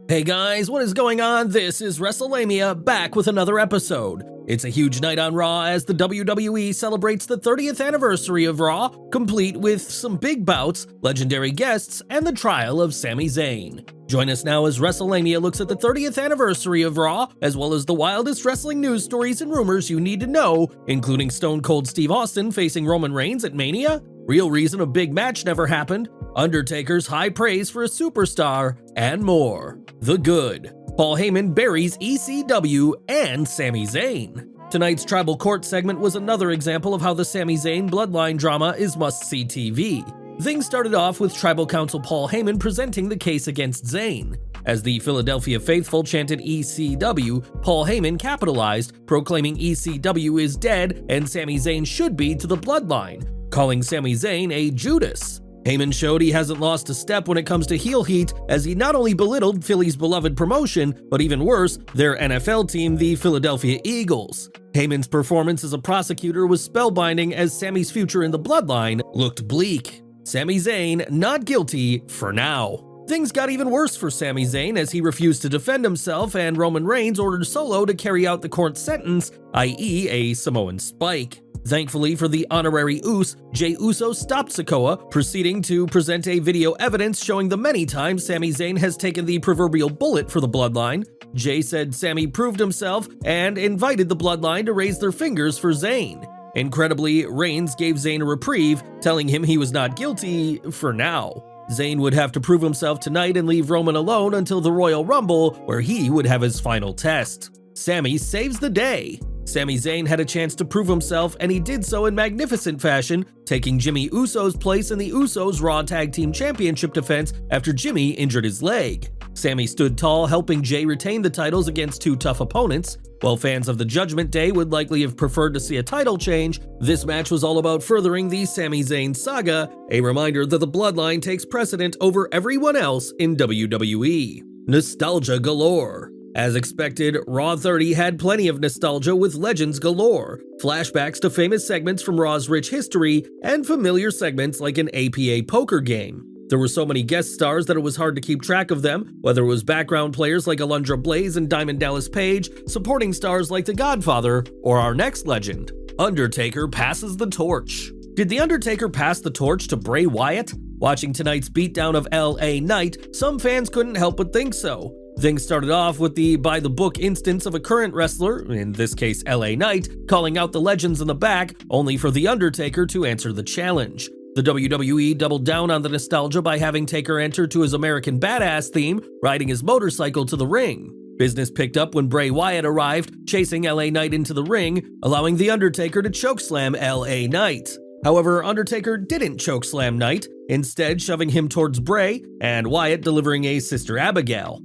Hey guys, what is going on? This is Wrestlelamia, back with another episode. It's a huge night on Raw as the WWE celebrates the 30th anniversary of Raw, complete with some big bouts, legendary guests, and the trial of Sami Zayn. Join us now as Wrestlelamia looks at the 30th anniversary of Raw, as well as the wildest wrestling news stories and rumors you need to know, including Stone Cold Steve Austin facing Roman Reigns at Mania, real reason a big match never happened, Undertaker's high praise for a superstar, and more. The Good. Paul Heyman buries ECW and Sami Zayn. Tonight's Tribal Court segment was another example of how the Sami Zayn bloodline drama is must-see TV. Things started off with Tribal Counsel Paul Heyman presenting the case against Zayn. As the Philadelphia faithful chanted ECW, Paul Heyman capitalized, proclaiming ECW is dead and Sami Zayn should be to the bloodline, calling Sami Zayn a Judas. Heyman showed he hasn't lost a step when it comes to heel heat, as he not only belittled Philly's beloved promotion, but even worse, their NFL team, the Philadelphia Eagles. Heyman's performance as a prosecutor was spellbinding as Sami's future in the bloodline looked bleak. Sami Zayn not guilty for now. Things got even worse for Sami Zayn as he refused to defend himself and Roman Reigns ordered Solo to carry out the court sentence, i.e. a Samoan spike. Thankfully for the honorary Uso, Jey Uso stopped Sikoa, proceeding to present a video evidence showing the many times Sami Zayn has taken the proverbial bullet for the bloodline. Jey said Sami proved himself and invited the bloodline to raise their fingers for Zayn. Incredibly, Reigns gave Zayn a reprieve, telling him he was not guilty for now. Zayn would have to prove himself tonight and leave Roman alone until the Royal Rumble, where he would have his final test. Sami saves the day. Sami Zayn had a chance to prove himself, and he did so in magnificent fashion, taking Jimmy Uso's place in the Usos' Raw Tag Team Championship defense after Jimmy injured his leg. Sami stood tall, helping Jey retain the titles against two tough opponents. While fans of the Judgment Day would likely have preferred to see a title change, this match was all about furthering the Sami Zayn saga, a reminder that the bloodline takes precedent over everyone else in WWE. Nostalgia galore. As expected, Raw 30 had plenty of nostalgia with legends galore, flashbacks to famous segments from Raw's rich history, and familiar segments like an APA poker game. There were so many guest stars that it was hard to keep track of them, whether it was background players like Alundra Blaze and Diamond Dallas Page, supporting stars like The Godfather, or our next legend. Undertaker passes the torch. Did The Undertaker pass the torch to Bray Wyatt? Watching tonight's beatdown of LA Knight, some fans couldn't help but think so. Things started off with the by-the-book instance of a current wrestler, in this case LA Knight, calling out the legends in the back, only for The Undertaker to answer the challenge. The WWE doubled down on the nostalgia by having Taker enter to his American Badass theme, riding his motorcycle to the ring. Business picked up when Bray Wyatt arrived, chasing LA Knight into the ring, allowing The Undertaker to chokeslam LA Knight. However, Undertaker didn't chokeslam Knight, instead shoving him towards Bray, and Wyatt delivering a Sister Abigail.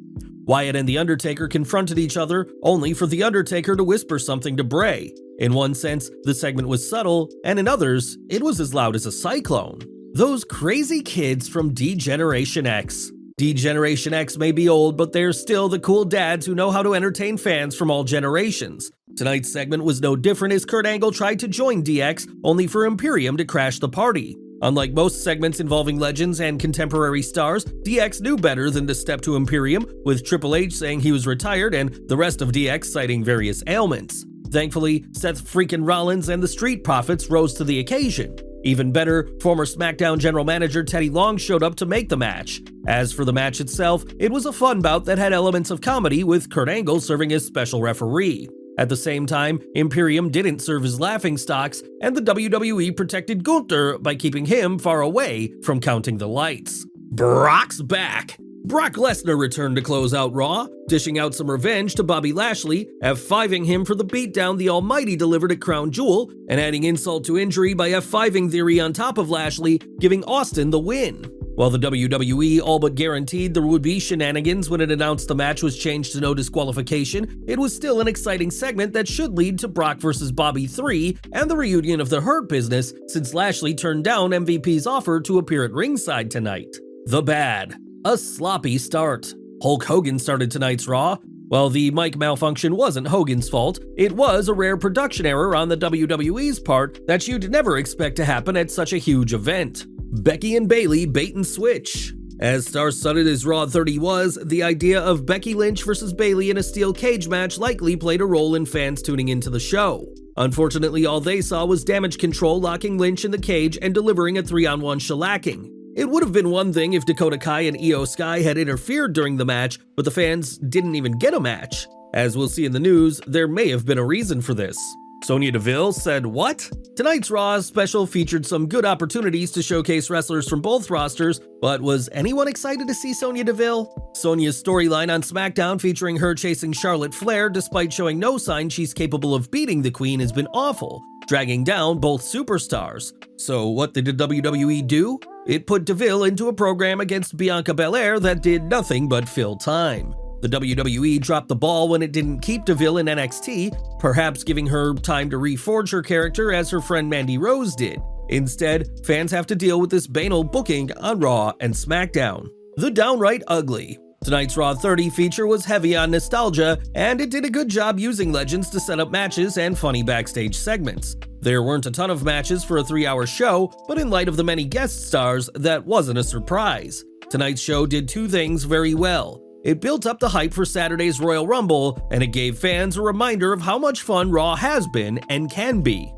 Wyatt and The Undertaker confronted each other, only for The Undertaker to whisper something to Bray. In one sense, the segment was subtle, and in others, it was as loud as a cyclone. Those crazy kids from D-Generation X. D-Generation X may be old, but they're still the cool dads who know how to entertain fans from all generations. Tonight's segment was no different as Kurt Angle tried to join DX, only for Imperium to crash the party. Unlike most segments involving legends and contemporary stars, DX knew better than to step to Imperium, with Triple H saying he was retired and the rest of DX citing various ailments. Thankfully, Seth freaking Rollins and the Street Profits rose to the occasion. Even better, former SmackDown general manager Teddy Long showed up to make the match. As for the match itself, it was a fun bout that had elements of comedy, with Kurt Angle serving as special referee. At the same time, Imperium didn't serve as laughingstocks, and the WWE protected Gunther by keeping him far away from counting the lights. Brock's back! Brock Lesnar returned to close out Raw, dishing out some revenge to Bobby Lashley, F5ing him for the beatdown the Almighty delivered at Crown Jewel, and adding insult to injury by F5ing Theory on top of Lashley, giving Austin the win. While the WWE all but guaranteed there would be shenanigans when it announced the match was changed to no disqualification, it was still an exciting segment that should lead to Brock vs. Bobby 3 and the reunion of the Hurt Business, since Lashley turned down MVP's offer to appear at ringside tonight. The Bad. A sloppy start. Hulk Hogan started tonight's Raw. While the mic malfunction wasn't Hogan's fault, it was a rare production error on the WWE's part that you'd never expect to happen at such a huge event. Becky and Bayley bait and switch. As star-studded as Raw 30 was, the idea of Becky Lynch versus Bayley in a steel cage match likely played a role in fans tuning into the show. Unfortunately, all they saw was Damage Control locking Lynch in the cage and delivering a 3-on-1 shellacking. It would have been one thing if Dakota Kai and Io Sky had interfered during the match, but the fans didn't even get a match. As we'll see in the news, there may have been a reason for this. Sonya Deville said what? Tonight's Raw special featured some good opportunities to showcase wrestlers from both rosters, but was anyone excited to see Sonya Deville? Sonya's storyline on SmackDown featuring her chasing Charlotte Flair despite showing no sign she's capable of beating the Queen has been awful, dragging down both superstars. So what did the WWE do? It put Deville into a program against Bianca Belair that did nothing but fill time. The WWE dropped the ball when it didn't keep Deville in NXT, perhaps giving her time to reforge her character as her friend Mandy Rose did. Instead, fans have to deal with this banal booking on Raw and SmackDown. The Downright Ugly. Tonight's Raw 30 feature was heavy on nostalgia, and it did a good job using legends to set up matches and funny backstage segments. There weren't a ton of matches for a 3-hour show, but in light of the many guest stars, that wasn't a surprise. Tonight's show did two things very well. It built up the hype for Saturday's Royal Rumble, and it gave fans a reminder of how much fun Raw has been and can be.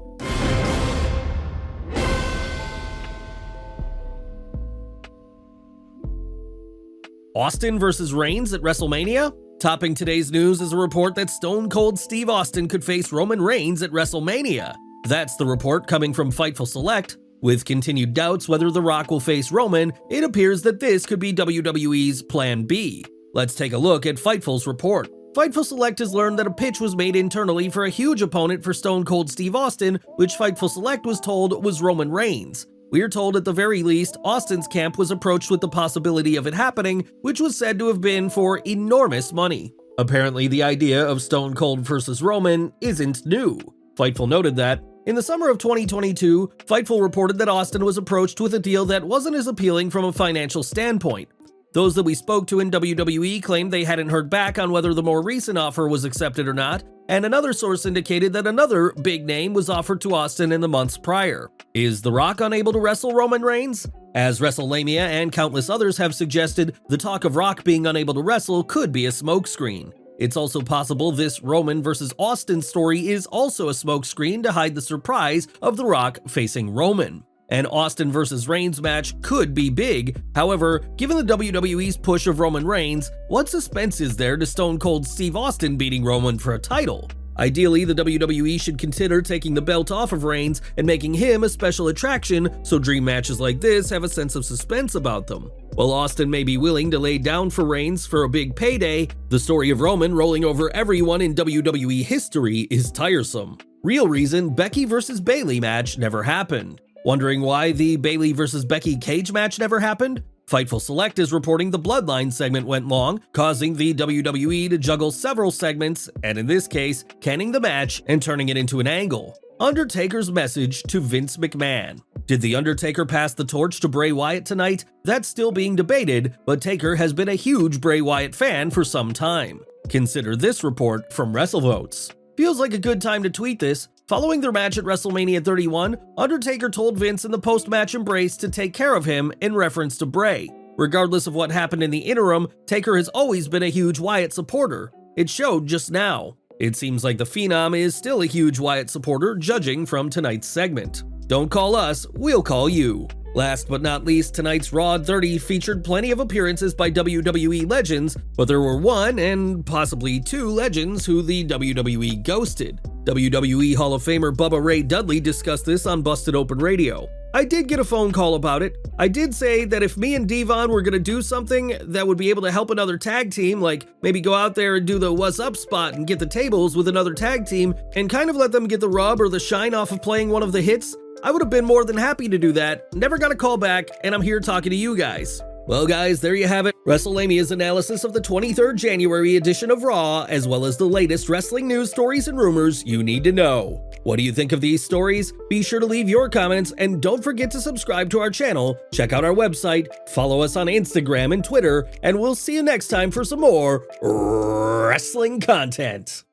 Austin versus Reigns at WrestleMania? Topping today's news is a report that Stone Cold Steve Austin could face Roman Reigns at WrestleMania. That's the report coming from Fightful Select. With continued doubts whether The Rock will face Roman, it appears that this could be WWE's Plan B. Let's take a look at Fightful's report. Fightful Select has learned that a pitch was made internally for a huge opponent for Stone Cold Steve Austin, which Fightful Select was told was Roman Reigns. We are told at the very least, Austin's camp was approached with the possibility of it happening, which was said to have been for enormous money. Apparently, the idea of Stone Cold versus Roman isn't new. Fightful noted that, in the summer of 2022, Fightful reported that Austin was approached with a deal that wasn't as appealing from a financial standpoint. Those that we spoke to in WWE claimed they hadn't heard back on whether the more recent offer was accepted or not, and another source indicated that another big name was offered to Austin in the months prior. Is The Rock unable to wrestle Roman Reigns? As Wrestlelamia and countless others have suggested, the talk of Rock being unable to wrestle could be a smokescreen. It's also possible this Roman versus Austin story is also a smokescreen to hide the surprise of The Rock facing Roman. An Austin versus Reigns match could be big. However, given the WWE's push of Roman Reigns, what suspense is there to Stone Cold Steve Austin beating Roman for a title? Ideally, the WWE should consider taking the belt off of Reigns and making him a special attraction so dream matches like this have a sense of suspense about them. While Austin may be willing to lay down for Reigns for a big payday, the story of Roman rolling over everyone in WWE history is tiresome. Real reason, Becky versus Bayley match never happened. Wondering why the Bayley versus Becky cage match never happened? Fightful Select is reporting the Bloodline segment went long, causing the WWE to juggle several segments, and in this case, canning the match and turning it into an angle. Undertaker's message to Vince McMahon. Did The Undertaker pass the torch to Bray Wyatt tonight? That's still being debated, but Taker has been a huge Bray Wyatt fan for some time. Consider this report from WrestleVotes. Feels like a good time to tweet this. Following their match at WrestleMania 31, Undertaker told Vince in the post-match embrace to take care of him in reference to Bray. Regardless of what happened in the interim, Taker has always been a huge Wyatt supporter. It showed just now. It seems like the Phenom is still a huge Wyatt supporter, judging from tonight's segment. Don't call us, we'll call you. Last but not least, tonight's Raw 30 featured plenty of appearances by WWE legends, but there were one and possibly two legends who the WWE ghosted. WWE Hall of Famer Bubba Ray Dudley discussed this on Busted Open Radio. I did get a phone call about it. I did say that if me and Devon were gonna do something that would be able to help another tag team, like maybe go out there and do the what's up spot and get the tables with another tag team and kind of let them get the rub or the shine off of playing one of the hits, I would have been more than happy to do that. Never got a call back, and I'm here talking to you guys. Well guys, there you have it. WrestleLamia's analysis of the 23rd January edition of Raw, as well as the latest wrestling news stories and rumors you need to know. What do you think of these stories? Be sure to leave your comments, and don't forget to subscribe to our channel, check out our website, follow us on Instagram and Twitter, and we'll see you next time for some more wrestling content.